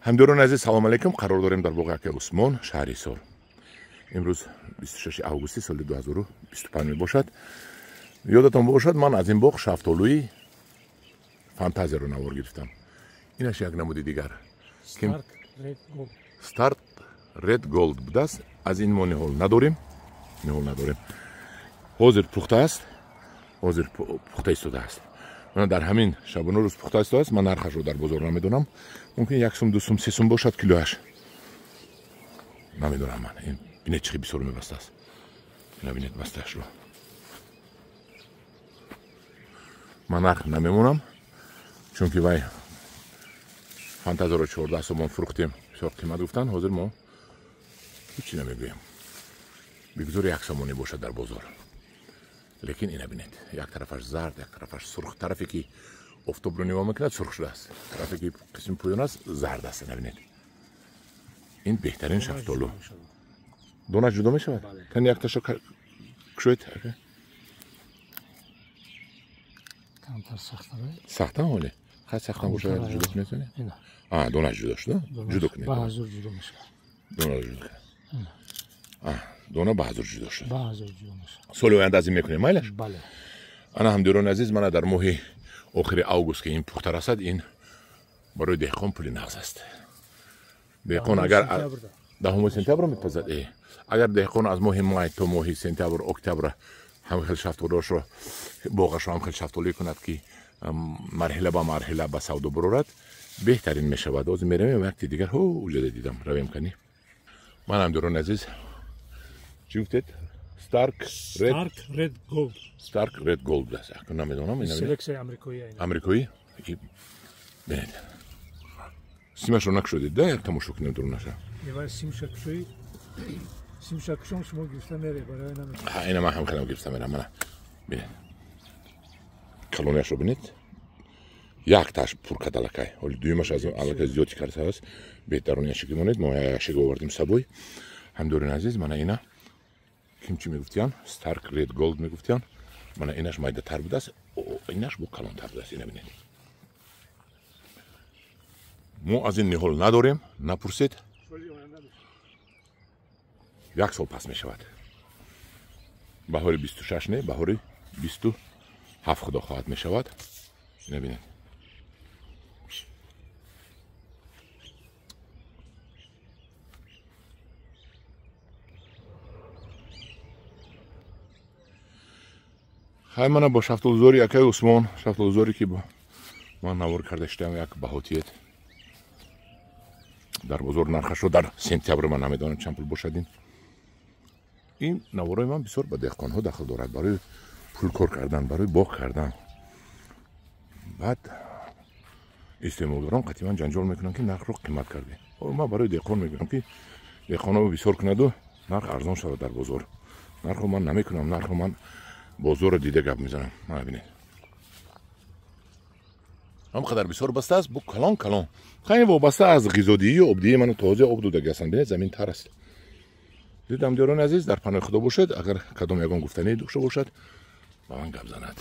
ҳамдиёрони азиз салому алайкум. қарор дорем дар боғи Ака Усмон, шаҳри Ҳисор. имрӯз 26 августи соли 2025 мебошад. ёдатон бошад, ман аз ин боғ шафтолуи фантазияро навор гирифтам. инаш як намуди дигар Stark Red Gold будааст. аз ин мо ниҳол надорем. ҳозир пухта аст. ҳозир пухта истодааст. дар ҳамин шабону рӯз пухта истодааст. ман нархашро дар бозор намедонам. мумкин 1 сум 2 сум 3 сум бошад килояш. намедонам ман. ин бинед чӣ бисёр мебастааст. ина бинед бастаашро. ман нарх намемонам, чунки вай фантазияро 14 сомон фурӯхтем. бисёр қимат гуфтан. ҳозир мо ҳичӣ намегӯем. бигузори 1 сомонӣ бошад дар бозор. лекин ина бинед, як тарафаш зард, як тарафаш сурх. тарафе ки офтобро нигоҳ мекунад сурх шудааст. тарафе ки қисми поён аст зард аст. ина бинед. ин беҳтарин шафтолу. донаш ҷудо мешавад? кани якташо кушоед. камтар сахтара. сахта ҳоле? хай сахта бошад ҷудо кунедсоне? донаш ҷудо шуда? ҷудо кунед. баъзур ҷудо мешавад. дона ҷудо. дона баъзур ҷудо шуд. баъзур ҷудо мешавад. соли оянда аз ин мекунем майлаш? бале. ана ҳамдиёрони азиз, мана дар моҳи охири август ки ин пухта расад, ин барои деҳқон пули нағз аст. деҳқон агар даҳуми сентябр мепазад. агар деҳқон аз моҳи май то моҳи сентябр октябр ҳамхел шафтолиашро боғашро ҳамхел шафтолӣ кунад ки марҳила ба марҳила ба савдо барорад, беҳтарин мешавад. ҳозир меравем вақти дигар уҷода дидам равем кани. ман ҳамдиёрони азиз, чӣ гуфтед? Stark Red Gold аст. намедонам. селексияи амрикоӣ. бинед. симашро накушодед да? як тамошо кунем дурунаша. симшакшон шумо гирифта мере барои намед. ина ман ҳам хелам гирифта мерам. мана бинед. калонияшро бинед. як таш пур кадалакай. ҳоли дуюмаш аз аллакай зиёди кардааст. беҳтарони яшик монед. мо яшик овардем сабой. ҳамдиёрони азиз, мана ина кимчи мегуфтиян? Stark Red Gold мегуфтиян. мана инаш майдатар будааст. инаш бо калонтар будааст. ина бинед. мо аз ин ниҳол надорем. напурсед. 1 сол пас мешавад. баҳори 26 не, баҳори 27 худо хоҳад мешавад. ина бинед. хай мана бо шафтолузори Акаи Усмон, шафтолузоре ки ман навор карда шудам, як баҳотиет дар бозор нархашро дар сентябр ман намедонам чанд пул бошад. ин навораи ман бисёр ба деҳқонҳо дахл дорад, барои пулкор кардан, барои боғ кардан. баъд истеъмолдорон қатъиман ҷанҷол мекунанд ки нархро қимат кардем. ман барои деҳқон мегӯям ки деҳқонҳо бисёр кунаду нарх арзон шавад дар бозор. нархро ман намекунам. нархро ман бозорро дида гап мезанам. мана бинед. ҳам қадар бисёр бастааст. бу калон хайни вобаста аз ғизодиию обдии ману тозе об додагӣ ҳастанд. бинед замин тар аст. дид ҳамдиёрони азиз, дар паноҳи худо бошед. агар кадом ягон гуфтании дошта бошад ба ман гап занад.